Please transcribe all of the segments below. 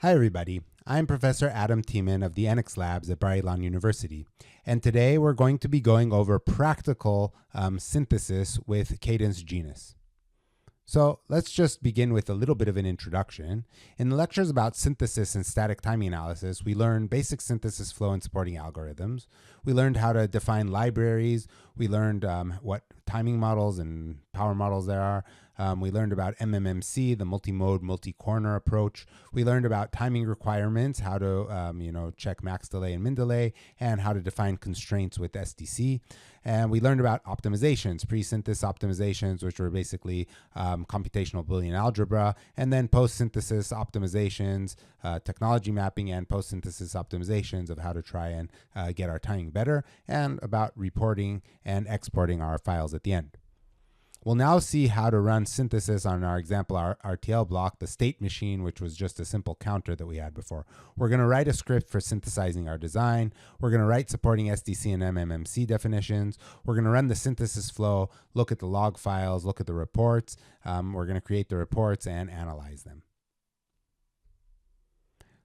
Hi everybody, I'm Professor Adam Teman of the EnICS Labs at Bar-Ilan University, and today we're going to be going over practical synthesis with Cadence Genus. So let's just begin with a little bit of an introduction. In the lectures about synthesis and static timing analysis, we learned basic synthesis flow and supporting algorithms. We learned how to define libraries. We learned what timing models and power models there are. We learned about MMMC, the multi-mode, multi-corner approach. We learned about timing requirements, how to check max delay and min delay, and how to define constraints with SDC. And we learned about optimizations, pre-synthesis optimizations, which were basically computational Boolean algebra, and then post-synthesis optimizations, technology mapping, and post-synthesis optimizations of how to try and get our timing better, and about reporting and exporting our files at the end. We'll now see how to run synthesis on our example RTL block, the state machine, which was just a simple counter that we had before. We're going to write a script for synthesizing our design. We're going to write supporting SDC and MMMC definitions. We're going to run the synthesis flow, look at the log files, look at the reports. We're going to create the reports and analyze them.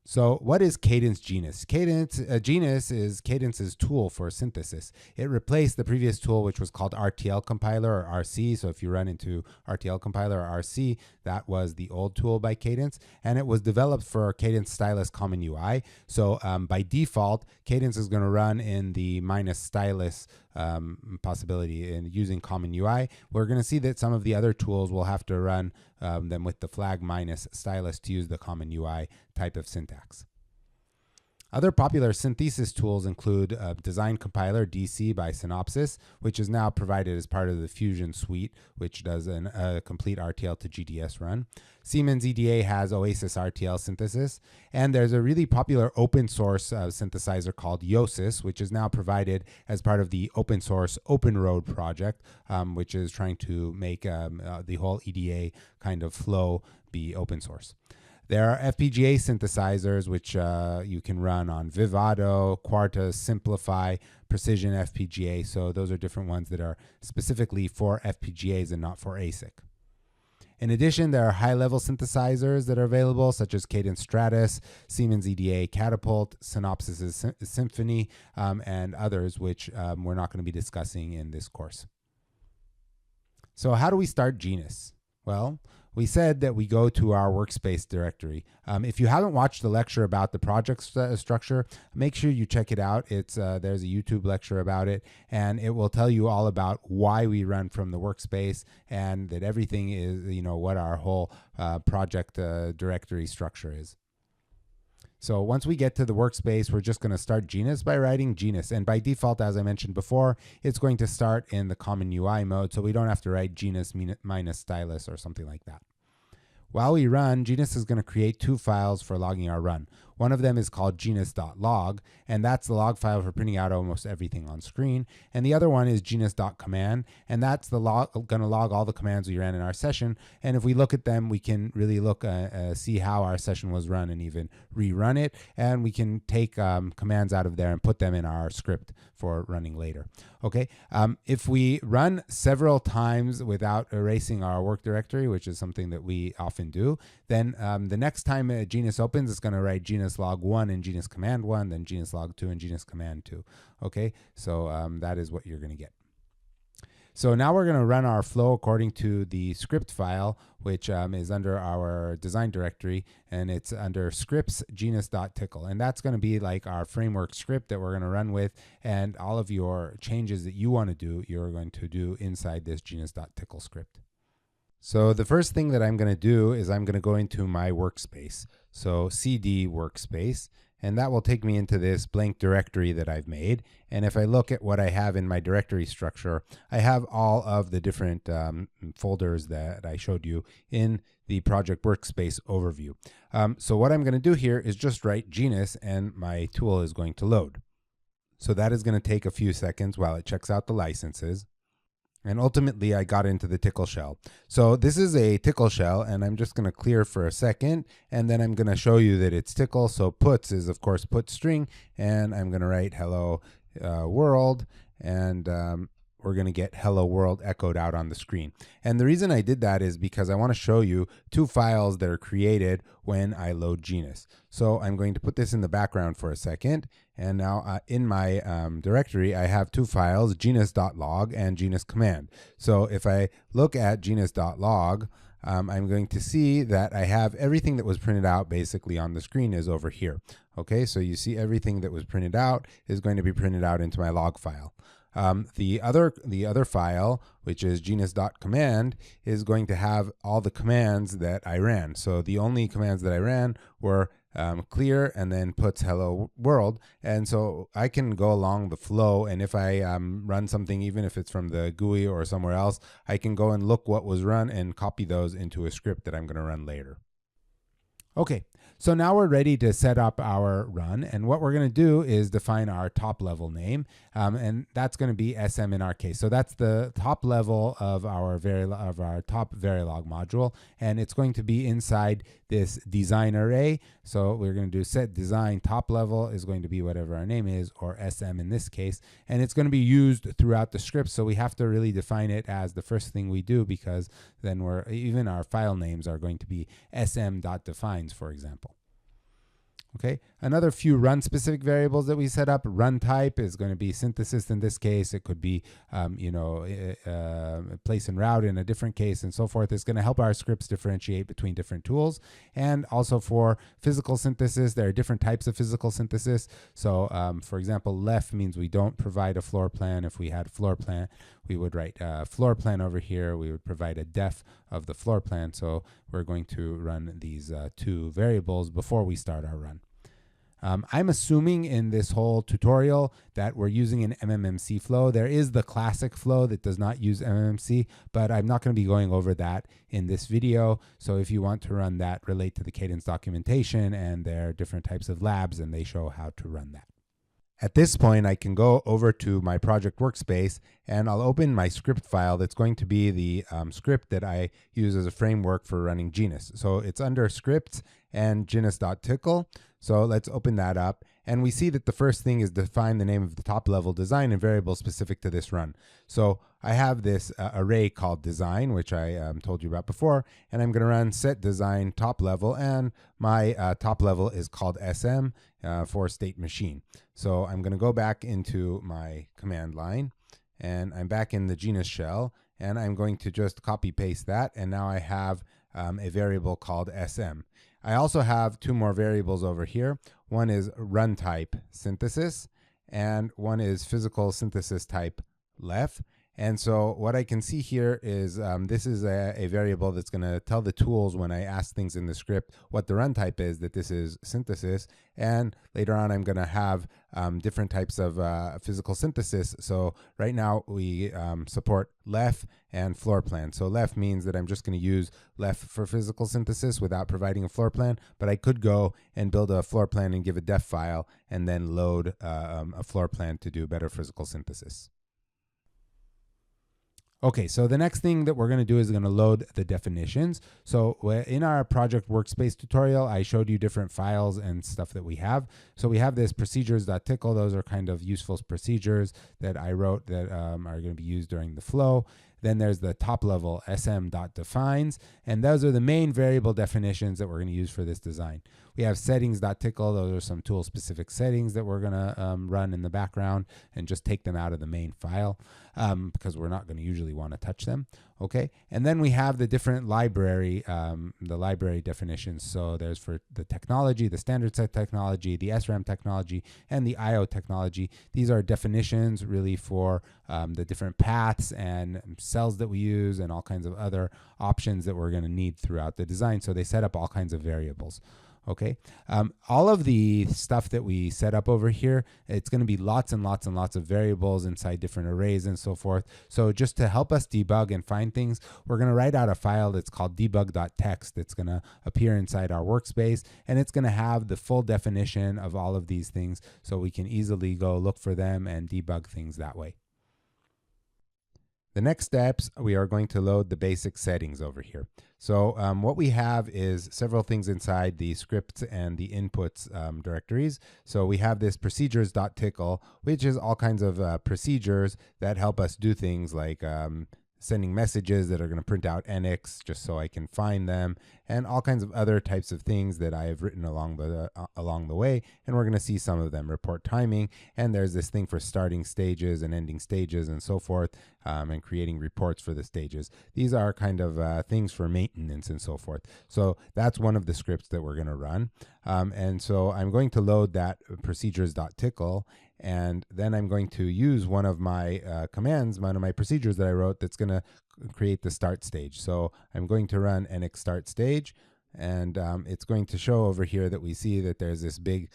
So what is Cadence Genus? Cadence Genus is Cadence's tool for synthesis. It replaced the previous tool, which was called RTL compiler or RC. So if you run into RTL compiler or RC, that was the old tool by Cadence, and it was developed for Cadence Stylus Common UI. So by default, Cadence is going to run in the minus stylus possibility in using Common UI. We're going to see that some of the other tools will have to run them with the flag minus stylus to use the Common UI type of syntax. Other popular synthesis tools include Design Compiler DC by Synopsys, which is now provided as part of the Fusion suite, which does a complete RTL2GDS run. Siemens EDA has Oasis RTL synthesis, and there's a really popular open source synthesizer called Iosis, which is now provided as part of the open source Open Road project, which is trying to make the whole EDA kind of flow be open source. There are FPGA synthesizers, which you can run on Vivado, Quartus, Simplify, Precision FPGA. So those are different ones that are specifically for FPGAs and not for ASIC. In addition, there are high-level synthesizers that are available, such as Cadence Stratus, Siemens EDA Catapult, Synopsys Symphony, and others, which we're not going to be discussing in this course. So how do we start Genus? Well, we said that we go to our workspace directory. If you haven't watched the lecture about the project structure, make sure you check it out. There's a YouTube lecture about it, and it will tell you all about why we run from the workspace and that everything is, what our whole project directory structure is. So once we get to the workspace, we're just going to start Genus by writing Genus. And by default, as I mentioned before, it's going to start in the Common UI mode, so we don't have to write Genus minus stylus or something like that. While we run, Genus is going to create two files for logging our run. One of them is called genus.log, and that's the log file for printing out almost everything on screen. And the other one is genus.command, and that's the going to log all the commands we ran in our session. And if we look at them, we can really see how our session was run and even rerun it. And we can take commands out of there and put them in our script for running later. Okay, if we run several times without erasing our work directory, which is something that we often do, then the next time Genus opens, it's going to write genus log 1 and genus command 1, then genus log 2 and genus command 2. Okay, so that is what you're going to get. So now we're going to run our flow according to the script file, which is under our design directory, and it's under scripts genus.tickle. And that's going to be like our framework script that we're going to run with, and all of your changes that you want to do, you're going to do inside this genus.tickle script. So the first thing that I'm going to do is I'm going to go into my workspace. So CD workspace, and that will take me into this blank directory that I've made. And if I look at what I have in my directory structure, I have all of the different folders that I showed you in the project workspace overview. So what I'm going to do here is just write Genus, and my tool is going to load. So that is going to take a few seconds while it checks out the licenses. And ultimately, I got into the tickle shell. So this is a tickle shell, and I'm just going to clear for a second, and then I'm going to show you that it's tickle. So puts is, of course, put string, and I'm going to write hello world, and we're going to get hello world echoed out on the screen. And the reason I did that is because I want to show you two files that are created when I load Genus. So I'm going to put this in the background for a second. And now in my directory, I have two files, genus.log and genus.command. So if I look at genus.log, I'm going to see that I have everything that was printed out basically on the screen is over here. Okay, so you see everything that was printed out is going to be printed out into my log file. The other file, which is genus.command, is going to have all the commands that I ran. So the only commands that I ran were clear and then puts hello world. And so I can go along the flow, and if I run something, even if it's from the GUI or somewhere else, I can go and look what was run and copy those into a script that I'm going to run later. Okay, so now we're ready to set up our run, and what we're going to do is define our top level name, and that's going to be SM in our case. So that's the top level of our top Verilog module, and it's going to be inside this design array. So we're going to do set design top level is going to be whatever our name is, or SM in this case, and it's going to be used throughout the script. So we have to really define it as the first thing we do, because then even our file names are going to be sm.defines, for example. Okay, another few run specific variables that we set up. Run type is going to be synthesis in this case. It could be, place and route in a different case, and so forth. It's going to help our scripts differentiate between different tools. And also for physical synthesis, there are different types of physical synthesis. So, for example, LEF means we don't provide a floor plan. If we had floor plan, we would write floor plan over here. We would provide a def of the floor plan. So we're going to run these two variables before we start our run. I'm assuming in this whole tutorial that we're using an MMMC flow. There is the classic flow that does not use MMMC, but I'm not going to be going over that in this video. So if you want to run that, relate to the Cadence documentation, and there are different types of labs, and they show how to run that. At this point, I can go over to my project workspace, and I'll open my script file that's going to be the script that I use as a framework for running Genus. So it's under scripts and genus.tickle. So let's open that up, and we see that the first thing is define the name of the top level design and variable specific to this run. So I have this array called design, which I told you about before, and I'm going to run set design top level, and my top level is called SM for state machine. So I'm going to go back into my command line, and I'm back in the Genus shell, and I'm going to just copy paste that, and now I have a variable called SM. I also have two more variables over here. One is run type synthesis, and one is physical synthesis type LEF. And so what I can see here is this is a variable that's going to tell the tools when I ask things in the script what the run type is, that this is synthesis. And later on, I'm going to have different types of physical synthesis. So right now we support LEF and floor plan. So LEF means that I'm just going to use LEF for physical synthesis without providing a floor plan, but I could go and build a floor plan and give a def file and then load a floor plan to do better physical synthesis. Okay, so the next thing that we're going to do is going to load the definitions. So in our project workspace tutorial, I showed you different files and stuff that we have. So we have this procedures.tickle. Those are kind of useful procedures that I wrote that are going to be used during the flow. Then there's the top level sm.defines, and those are the main variable definitions that we're going to use for this design. We have settings.tickle. Those are some tool specific settings that we're going to run in the background and just take them out of the main file because we're not going to usually want to touch them. Okay, and then we have the different library definitions. So there's for the technology, the standard set technology, the SRAM technology, and the IO technology. These are definitions really for the different paths and cells that we use and all kinds of other options that we're going to need throughout the design. So they set up all kinds of variables. Okay, all of the stuff that we set up over here, it's going to be lots and lots and lots of variables inside different arrays and so forth. So just to help us debug and find things, we're going to write out a file that's called debug.txt. It's going to appear inside our workspace, and it's going to have the full definition of all of these things so we can easily go look for them and debug things that way. The next steps, we are going to load the basic settings over here. So what we have is several things inside the scripts and the inputs directories. So we have this procedures.tcl, which is all kinds of procedures that help us do things like sending messages that are going to print out EnICS just so I can find them, and all kinds of other types of things that I have written along the way. And we're going to see some of them. Report timing, and there's this thing for starting stages and ending stages and so forth, and creating reports for the stages. These are kind of things for maintenance and so forth. So that's one of the scripts that we're going to run. And so I'm going to load that procedures.tcl, and then I'm going to use one of my commands, one of my procedures that I wrote that's going to create the start stage. So I'm going to run EnICS start stage, and it's going to show over here that we see that there's this big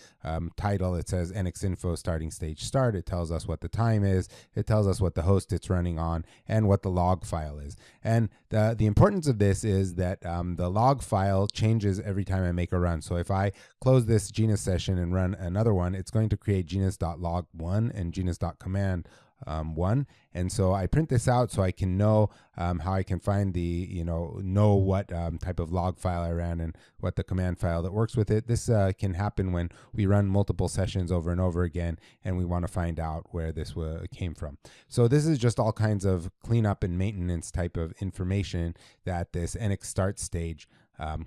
title. It says EnICS info starting stage start. It tells us what the time is. It tells us what the host it's running on and what the log file is. And the importance of this is that the log file changes every time I make a run. So if I close this genus session and run another one, it's going to create genus.log1 and genus.command 1. And so I print this out so I can know how I can find know what type of log file I ran and what the command file that works with it. This can happen when we run multiple sessions over and over again and we want to find out where this came from. So this is just all kinds of cleanup and maintenance type of information that this EnICS start stage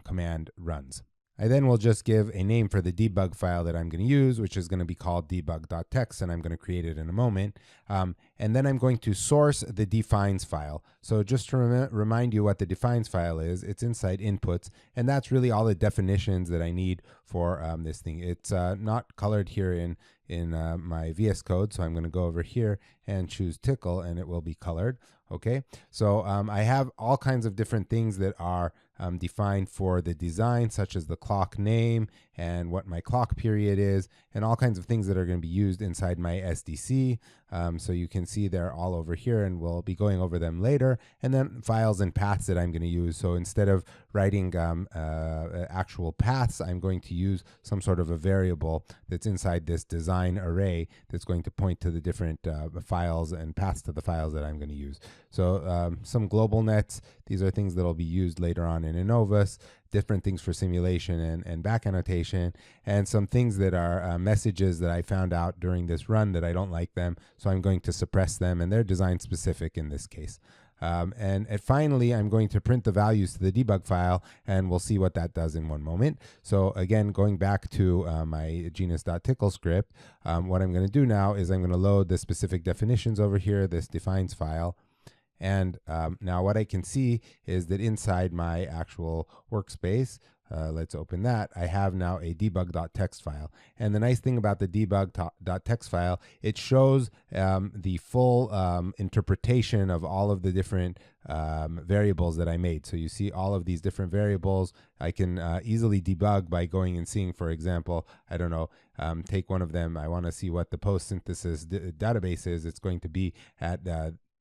command runs. I then will just give a name for the debug file that I'm going to use, which is going to be called debug.txt, and I'm going to create it in a moment. And then I'm going to source the defines file. So just to remind you what the defines file is, it's inside inputs, and that's really all the definitions that I need for this thing. It's not colored here in my VS Code, so I'm going to go over here and choose tcl, and it will be colored. Okay, so I have all kinds of different things that are defined for the design, such as the clock name and what my clock period is, and all kinds of things that are going to be used inside my SDC. So you can see they're all over here, and we'll be going over them later. And then files and paths that I'm going to use. So instead of writing actual paths, I'm going to use some sort of a variable that's inside this design array that's going to point to the different files and paths to the files that I'm going to use. So some global nets, these are things that will be used later on in Innovus, different things for simulation and back annotation, and some things that are messages that I found out during this run that I don't like them, so I'm going to suppress them, and they're design specific in this case. And finally, I'm going to print the values to the debug file, and we'll see what that does in one moment. So again, going back to my genus.tcl script, what I'm going to do now is I'm going to load the specific definitions over here, this defines file. And now what I can see is that inside my actual workspace, let's open that, I have now a debug.txt file. And the nice thing about the debug.txt file, it shows the full interpretation of all of the different variables that I made. So you see all of these different variables. I can easily debug by going and seeing, for example, I don't know, take one of them. I want to see what the post-synthesis database is. It's going to be at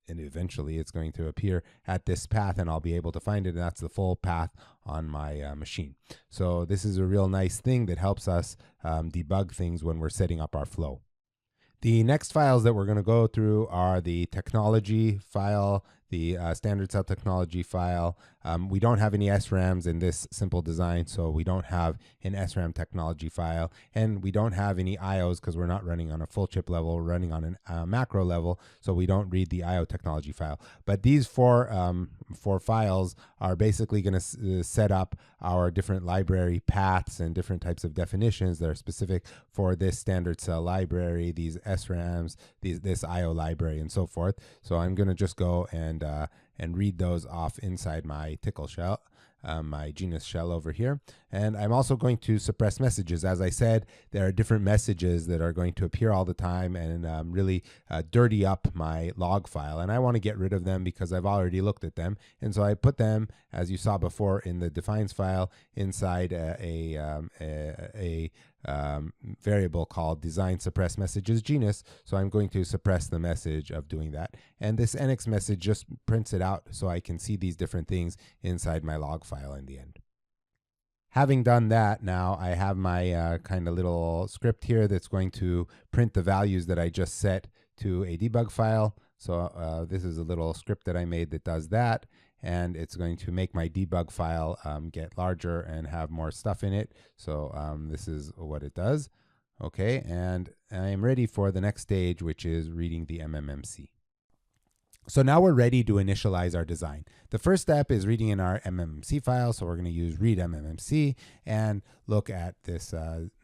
and eventually it's going to appear at this path, and I'll be able to find it, and that's the full path on my machine. So this is a real nice thing that helps us debug things when we're setting up our flow. The next files that we're going to go through are the technology file, the standard cell technology file. We don't have any SRAMs in this simple design, so we don't have an SRAM technology file, and we don't have any IOs because we're not running on a full chip level, we're running on a macro level, so we don't read the IO technology file. But these four files are basically going to set up our different library paths and different types of definitions that are specific for this standard cell library, these SRAMs, this IO library, and so forth. So I'm going to just go and read those off inside my tcl shell, my genus shell over here. And I'm also going to suppress messages. As I said, there are different messages that are going to appear all the time and really dirty up my log file. And I want to get rid of them because I've already looked at them. And so I put them, as you saw before, in the defines file inside a variable called design suppress messages genus. So I'm going to suppress the message of doing that. And this EnICS message just prints it out so I can see these different things inside my log file in the end. Having done that, now I have my kind of little script here that's going to print the values that I just set to a debug file. So this is a little script that I made that does that, and it's going to make my debug file get larger and have more stuff in it. So this is what it does. Okay, and I am ready for the next stage, which is reading the MMMC. So now we're ready to initialize our design. The first step is reading in our MMMC file. So we're going to use read MMMC and look at this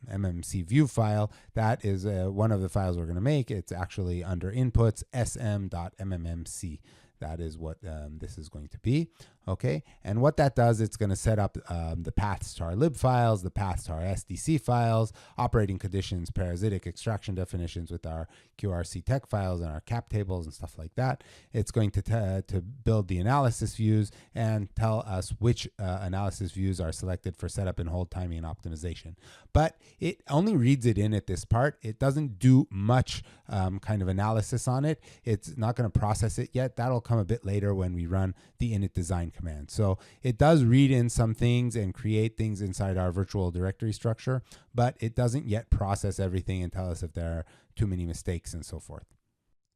MMMC view file. That is one of the files we're going to make. It's actually under inputs sm.mmmc. That is what this is going to be. Okay, and what that does, it's going to set up the paths to our lib files, the paths to our SDC files, operating conditions, parasitic extraction definitions with our QRC tech files and our cap tables and stuff like that. It's going to build the analysis views and tell us which analysis views are selected for setup and hold timing and optimization. But it only reads it in at this part. It doesn't do much kind of analysis on it. It's not going to process it yet. That'll come a bit later when we run the init design command. So it does read in some things and create things inside our virtual directory structure, but it doesn't yet process everything and tell us if there are too many mistakes and so forth.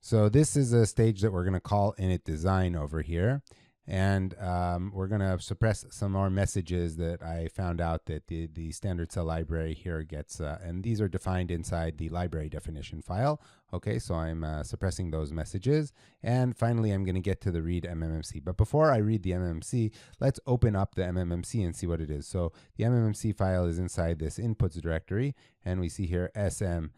So this is a stage that we're going to call init design over here. And we're going to suppress some more messages that I found out that the standard cell library here gets, and these are defined inside the library definition file. Okay, so I'm suppressing those messages. And finally, I'm going to get to the read MMMC. But before I read the MMMC, let's open up the MMMC and see what it is. So the MMMC file is inside this inputs directory, and we see here sm.mmmc.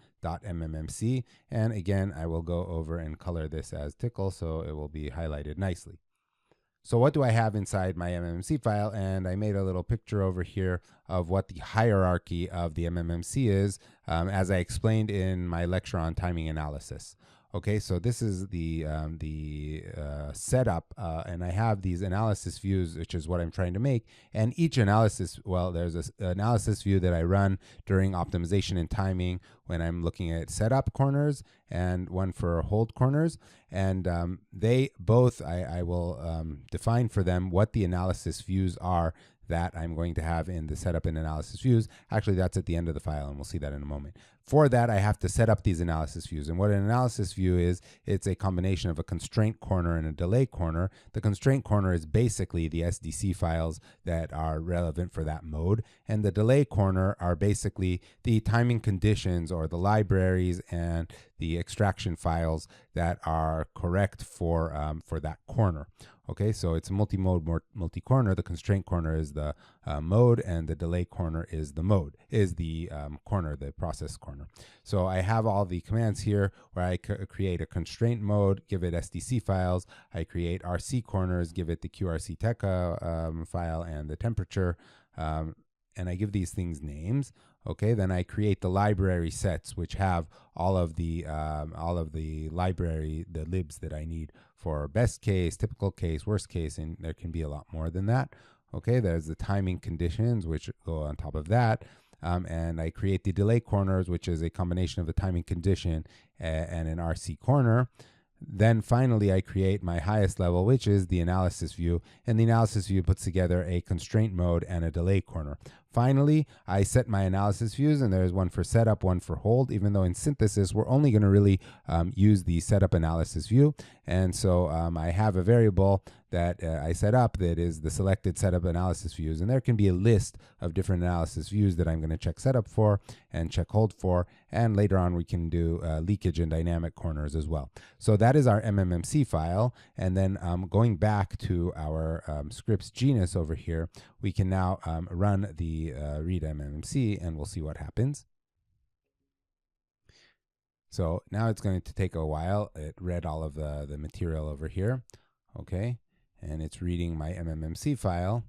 And again, I will go over and color this as tickle, so it will be highlighted nicely. So what do I have inside my MMMC file? And I made a little picture over here of what the hierarchy of the MMMC is, as I explained in my lecture on timing analysis. Okay, so this is the setup, and I have these analysis views, which is what I'm trying to make. And each analysis, well, there's an analysis view that I run during optimization and timing when I'm looking at setup corners, and one for hold corners. And they both, I will define for them what the analysis views are that I'm going to have in the setup and analysis views. Actually, that's at the end of the file, and we'll see that in a moment. For that, I have to set up these analysis views. And what an analysis view is, it's a combination of a constraint corner and a delay corner. The constraint corner is basically the SDC files that are relevant for that mode. And the delay corner are basically the timing conditions or the libraries and the extraction files that are correct for that corner. Okay, so it's multi-mode, multi-corner. The constraint corner is the mode, and the delay corner is the corner, the process corner. So I have all the commands here where I create a constraint mode, give it SDC files. I create RC corners, give it the QRC tech file and the temperature, and I give these things names. Okay, then I create the library sets, which have all of the libs that I need for best case, typical case, worst case, and there can be a lot more than that. Okay, there's the timing conditions, which go on top of that. And I create the delay corners, which is a combination of a timing condition and an RC corner. Then finally, I create my highest level, which is the analysis view. And the analysis view puts together a constraint mode and a delay corner. Finally, I set my analysis views, and there's one for setup, one for hold, even though in synthesis, we're only going to really use the setup analysis view. And so I have a variable that I set up that is the selected setup analysis views. And there can be a list of different analysis views that I'm going to check setup for and check hold for. And later on, we can do leakage and dynamic corners as well. So that is our MMMC file. And then going back to our scripts genus over here, we can now run the read MMMC, and we'll see what happens. So now it's going to take a while. It read all of the material over here. Okay, and it's reading my MMMC file.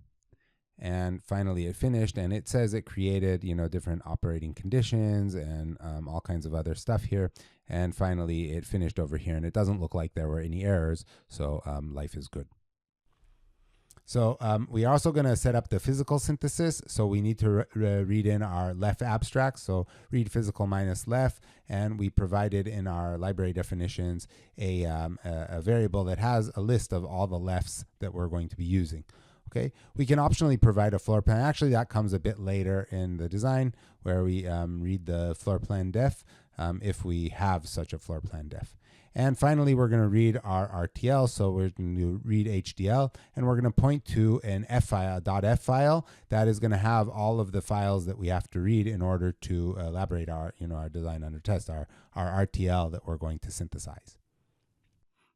And finally it finished, and it says it created, different operating conditions and all kinds of other stuff here. And finally it finished over here, and it doesn't look like there were any errors, so life is good. So we are also going to set up the physical synthesis. So we need to read in our LEF abstract. So read physical minus LEF, and we provided in our library definitions a variable that has a list of all the LEFs that we're going to be using. Okay, we can optionally provide a floor plan. Actually, that comes a bit later in the design, where we read the floor plan def if we have such a floor plan def. And finally, we're going to read our RTL. So we're going to read HDL, and we're going to point to an F file, .f file that is going to have all of the files that we have to read in order to elaborate our, our design under test, our RTL that we're going to synthesize.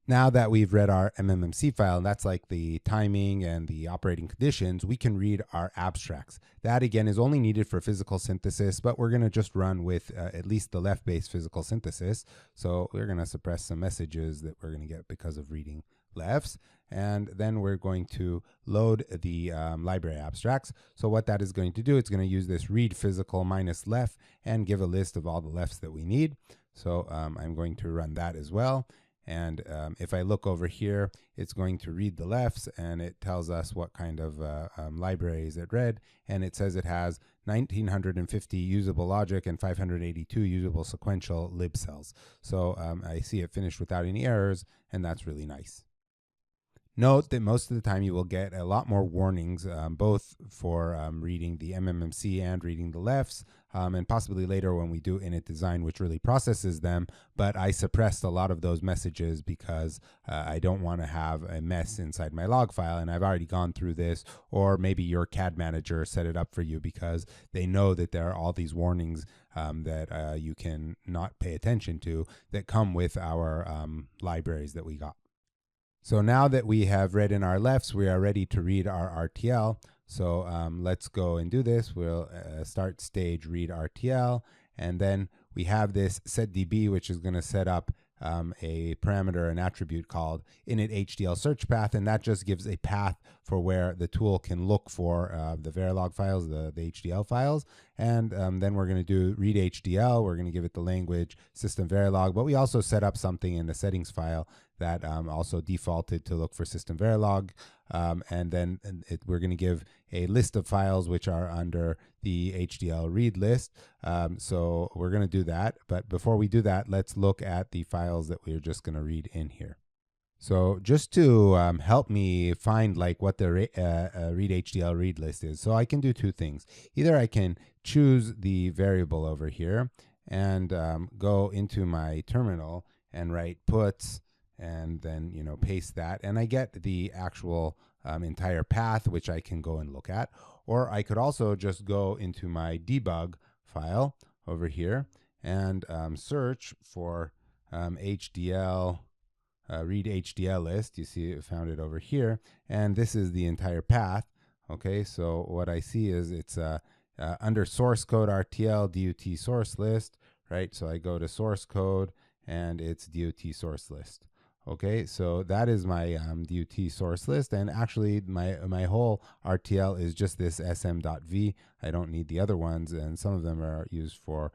Now that we've read our MMMC file, and that's like the timing and the operating conditions, we can read our abstracts. That, again, is only needed for physical synthesis, but we're going to just run with at least the LEF-based physical synthesis. So we're going to suppress some messages that we're going to get because of reading LEFs. And then we're going to load the library abstracts. So what that is going to do, it's going to use this read physical minus LEF and give a list of all the LEFs that we need. So I'm going to run that as well. And if I look over here, it's going to read the LEFs, and it tells us what kind of libraries it read. And it says it has 1,950 usable logic and 582 usable sequential lib cells. So I see it finished without any errors, and that's really nice. Note that most of the time you will get a lot more warnings, both for reading the MMMC and reading the LEFs, and possibly later when we do init design, which really processes them. But I suppressed a lot of those messages because I don't want to have a mess inside my log file, and I've already gone through this, or maybe your CAD manager set it up for you because they know that there are all these warnings that you can not pay attention to that come with our libraries that we got. So now that we have read in our LEFs, we are ready to read our RTL. So let's go and do this. We'll start stage read RTL, and then we have this setDB, which is going to set up a parameter, an attribute called init_hdl search path, and that just gives a path for where the tool can look for the Verilog files, the HDL files. And then we're going to do read HDL. We're going to give it the language system Verilog, but we also set up something in the settings file that also defaulted to look for system Verilog. And then we're going to give a list of files which are under the HDL read list. So we're going to do that. But before we do that, let's look at the files that we're just going to read in here. So just to help me find like what the read HDL read list is, so I can do two things. Either I can choose the variable over here and go into my terminal and write puts, and then paste that, and I get the actual entire path, which I can go and look at. Or I could also just go into my debug file over here and search for HDL read HDL list. You see it found it over here, and this is the entire path. Okay, so what I see is it's under source code RTL DOT source list, right? So I go to source code, and it's DOT source list. Okay, so that is my DOT source list, and actually my whole RTL is just this sm.v. I don't need the other ones, and some of them are used for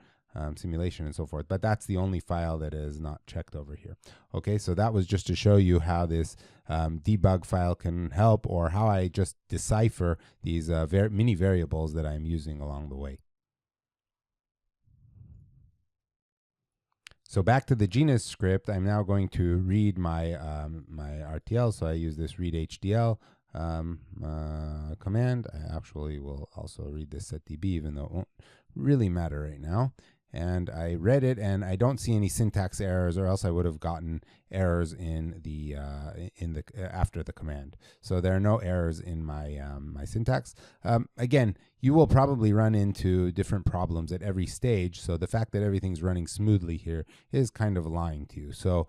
simulation and so forth, but that's the only file that is not checked over here. Okay, so that was just to show you how this debug file can help, or how I just decipher these mini variables that I'm using along the way. So back to the Genus script, I'm now going to read my my RTL. So I use this read HDL command. I actually will also read this setDB, even though it won't really matter right now. And I read it, and I don't see any syntax errors, or else I would have gotten errors in the after the command. So there are no errors in my my syntax. Again, you will probably run into different problems at every stage. So the fact that everything's running smoothly here is kind of lying to you. So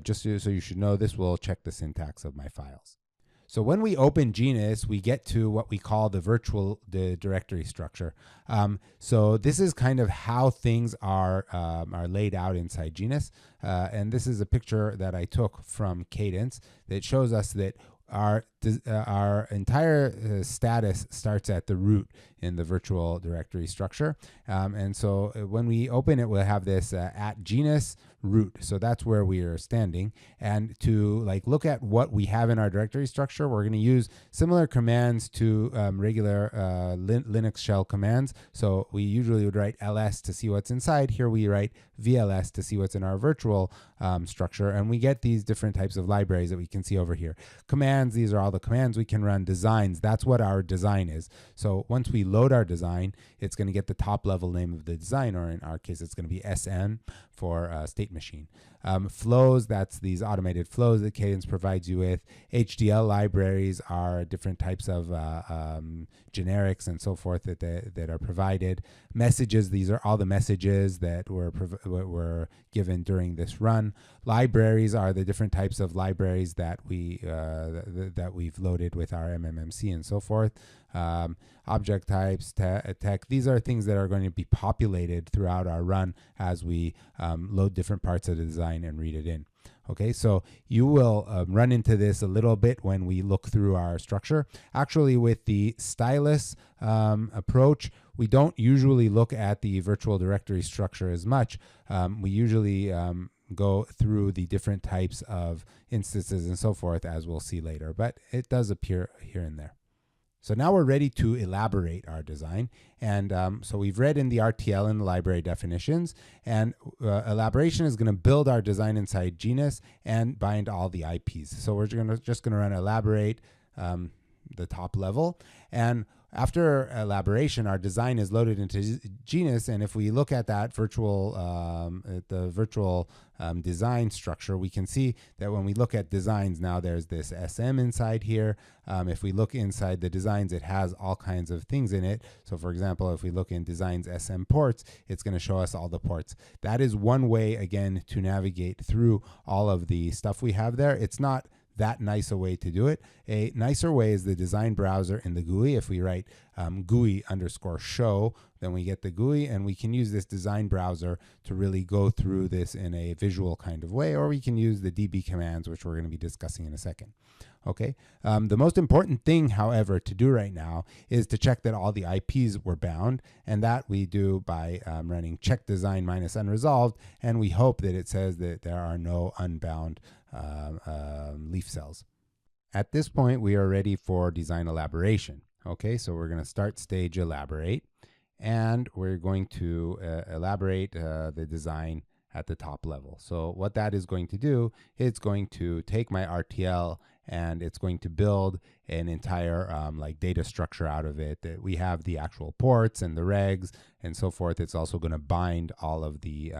just so you should know, this will check the syntax of my files. So when we open Genus, we get to what we call the virtual directory structure. So this is kind of how things are laid out inside Genus. And this is a picture that I took from Cadence that shows us that our entire status starts at the root in the virtual directory structure. And so when we open it, we'll have this at genus root. So that's where we are standing. And to look at what we have in our directory structure, we're going to use similar commands to regular Linux shell commands. So we usually would write ls to see what's inside. Here we write vls to see what's in our virtual structure. And we get these different types of libraries that we can see over here. Commands, these are all the commands we can run. Designs, that's what our design is. So once we load our design, it's going to get the top level name of the design, or in our case, it's going to be SN for state state machine. Flows, that's these automated flows that Cadence provides you with. HDL libraries are different types of generics and so forth that are provided. Messages, these are all the messages that were given during this run. Libraries are the different types of libraries that we've loaded with our MMMC and so forth. Object types, tech, these are things that are going to be populated throughout our run as we load different parts of the design and read it in. Okay, so you will run into this a little bit when we look through our structure. Actually, with the stylus approach, we don't usually look at the virtual directory structure as much. We usually go through the different types of instances and so forth, as we'll see later, but it does appear here and there. So now we're ready to elaborate our design. And so we've read in the RTL and the library definitions, and Elaboration is going to build our design inside Genus and bind all the IPs. So we're just going to run Elaborate, the top level. And after Elaboration, our design is loaded into Genus, and if we look at that virtual design structure, we can see that when we look at designs now, there's this SM inside here. If we look inside the designs, it has all kinds of things in it. So for example, if we look in designs SM ports, it's going to show us all the ports. That is one way, again, to navigate through all of the stuff we have there. It's not that nice a way to do it. A nicer way is the design browser in the GUI. If we write GUI_show, then we get the GUI, and we can use this design browser to really go through this in a visual kind of way, or we can use the DB commands, which we're going to be discussing in a second. Okay. The most important thing, however, to do right now is to check that all the IPs were bound, and that we do by running check design -unresolved, and we hope that it says that there are no unbound leaf cells. At this point, we are ready for design elaboration. Okay, so we're going to start stage elaborate, and we're going to elaborate the design at the top level. So what that is going to do, it's going to take my RTL and it's going to build an entire like data structure out of it. That we have the actual ports and the regs and so forth. It's also going to bind all of the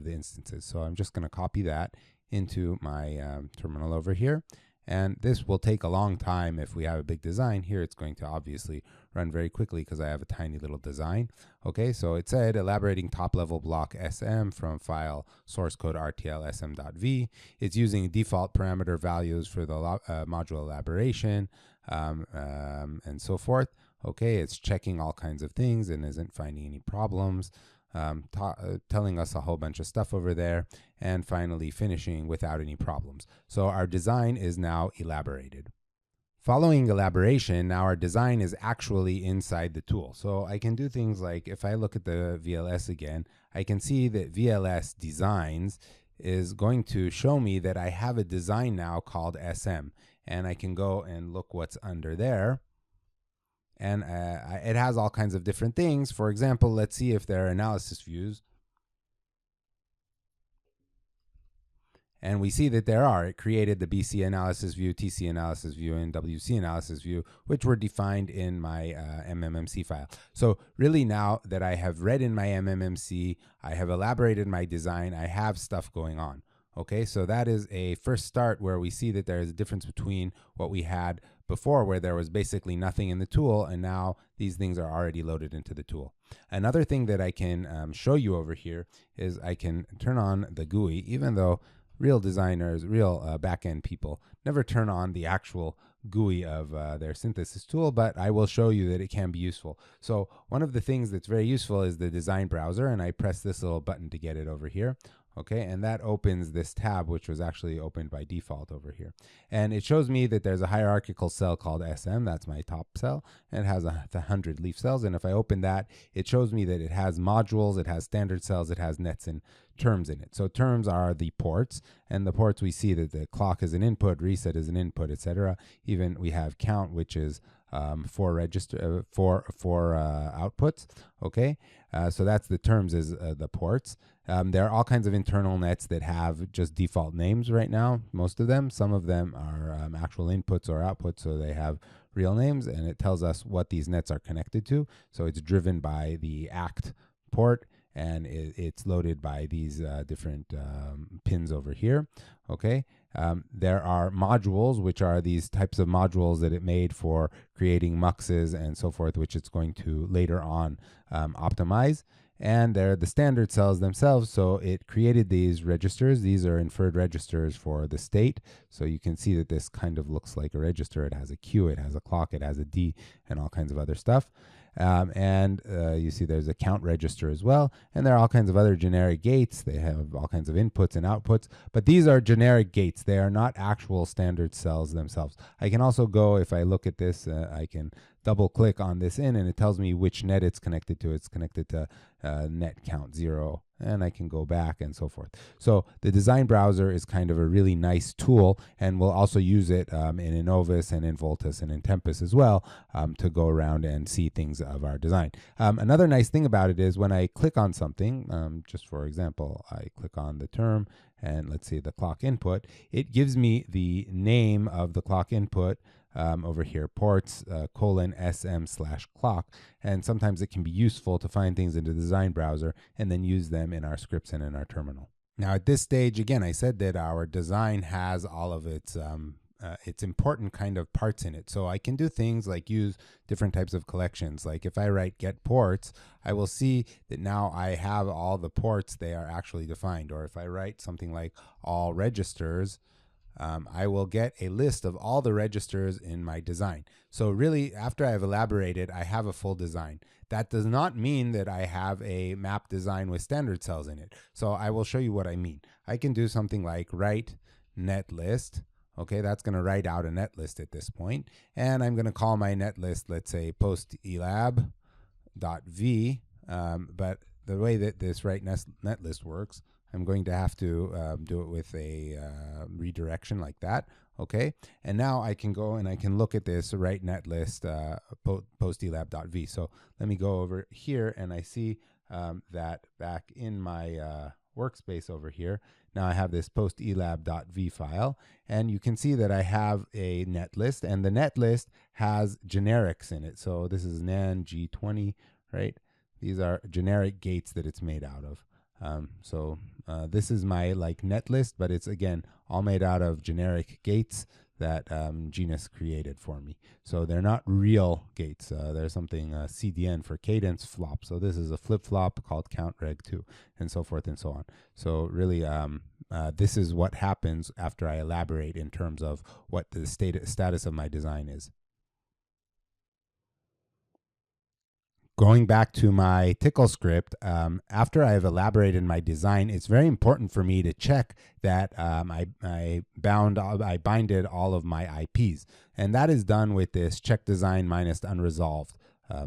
instances. So I'm just going to copy that into my terminal over here. And this will take a long time if we have a big design. Here it's going to obviously run very quickly because I have a tiny little design. Okay, so it said elaborating top level block SM from file source code RTL sm.v. It's using default parameter values for the module elaboration and so forth. Okay, it's checking all kinds of things and isn't finding any problems. Telling us a whole bunch of stuff over there, and finally finishing without any problems. So our design is now elaborated. Following elaboration, now our design is actually inside the tool. So I can do things like, if I look at the VLS again, I can see that VLS designs is going to show me that I have a design now called SM, and I can go and look what's under there. And it has all kinds of different things. For example, let's see if there are analysis views. And we see that there are. It created the BC analysis view, TC analysis view, and WC analysis view, which were defined in my MMMC file. So really now that I have read in my MMMC, I have elaborated my design, I have stuff going on. Okay, so that is a first start where we see that there is a difference between what we had before, where there was basically nothing in the tool, and now these things are already loaded into the tool. Another thing that I can show you over here is I can turn on the GUI, even though real designers, real back-end people never turn on the actual GUI of their synthesis tool, but I will show you that it can be useful. So one of the things that's very useful is the design browser, and I press this little button to get it over here. Okay, and that opens this tab, which was actually opened by default over here. And it shows me that there's a hierarchical cell called SM, that's my top cell, and it has 100 leaf cells. And if I open that, it shows me that it has modules, it has standard cells, it has nets and terms in it. So terms are the ports, and the ports we see that the clock is an input, reset is an input, etc. Even we have count, which is four outputs. Okay, so that's the terms is the ports. There are all kinds of internal nets that have just default names right now, most of them. Some of them are actual inputs or outputs, so they have real names, and it tells us what these nets are connected to. So it's driven by the ACT port, and it's loaded by these different pins over here. Okay. There are modules, which are these types of modules that it made for creating muxes and so forth, which it's going to later on optimize. And they're the standard cells themselves. So it created these registers. These are inferred registers for the state. So you can see that this kind of looks like a register. It has a Q, it has a clock, it has a D, and all kinds of other stuff. You see there's a count register as well. And there are all kinds of other generic gates. They have all kinds of inputs and outputs. But these are generic gates. They are not actual standard cells themselves. I can also go, if I look at this, I can double click on this and it tells me which net it's connected to. It's connected to net count 0, and I can go back and so forth. So the design browser is kind of a really nice tool, and we'll also use it in Innovus and in Voltus and in Tempus as well to go around and see things of our design. Another nice thing about it is when I click on something, just for example, I click on the term and let's see the clock input, it gives me the name of the clock input over here, ports :sm/clock, and sometimes it can be useful to find things in the design browser and then use them in our scripts and in our terminal. Now at this stage, again, I said that our design has all of its important kind of parts in it. So I can do things like use different types of collections. Like if I write get ports, I will see that now I have all the ports, they are actually defined. Or if I write something like all registers, I will get a list of all the registers in my design. So really, after I've elaborated, I have a full design. That does not mean that I have a map design with standard cells in it. So I will show you what I mean. I can do something like write net list. Okay, that's going to write out a net list at this point. And I'm going to call my net list, let's say, post-elab.v. But the way that this write net list works, I'm going to have to do it with a redirection like that. Okay, and now I can go and I can look at this write net list post-elab.v. So let me go over here, and I see that back in my workspace over here, now I have this post-elab.v file, and you can see that I have a net list, and the net list has generics in it. So this is nan G20, right? These are generic gates that it's made out of. This is my net list, but it's again all made out of generic gates that Genus created for me. So they're not real gates. There's something CDN for cadence flop. So this is a flip flop called count reg 2, and so forth and so on. So really, this is what happens after I elaborate in terms of what the status of my design is. Going back to my Tickle script, after I've elaborated my design, it's very important for me to check that I binded all of my IPs. And that is done with this check design minus unresolved.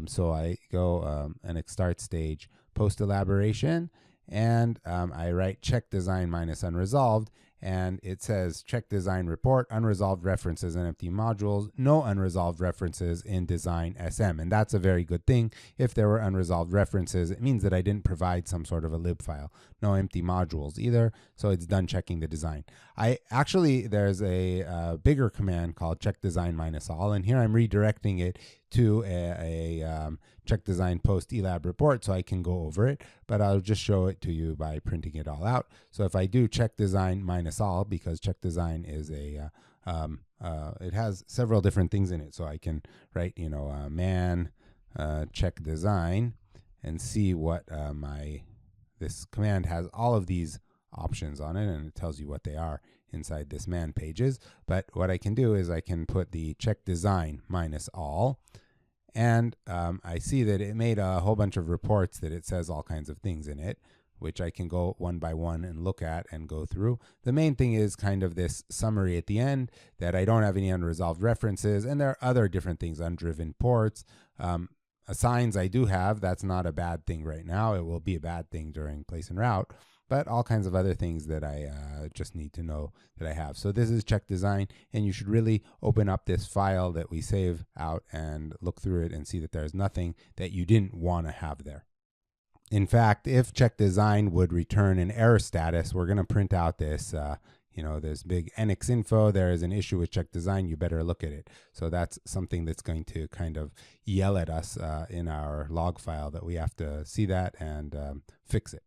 So I go and start stage post elaboration, and I write check design minus unresolved. And it says check design report, unresolved references and empty modules, no unresolved references in design SM. And that's a very good thing. If there were unresolved references, it means that I didn't provide some sort of a lib file. No empty modules either. So it's done checking the design. There's a bigger command called check design minus all. And here I'm redirecting it to a check design post elab report so I can go over it, but I'll just show it to you by printing it all out. So if I do check design minus all, because check design is it has several different things in it. So I can write, man check design and see what this command has all of these options on it, and it tells you what they are inside this man pages. But what I can do is I can put the check design minus all, and I see that it made a whole bunch of reports that it says all kinds of things in it, which I can go one by one and look at and go through. The main thing is kind of this summary at the end that I don't have any unresolved references, and there are other different things, undriven ports. Assigns I do have, that's not a bad thing right now. It will be a bad thing during place and route, but all kinds of other things that I just need to know that I have. So this is check design, and you should really open up this file that we save out and look through it and see that there's nothing that you didn't want to have there. In fact, if check design would return an error status, we're going to print out this there's big EnICS info, there is an issue with check design, you better look at it. So that's something that's going to kind of yell at us in our log file that we have to see that and fix it.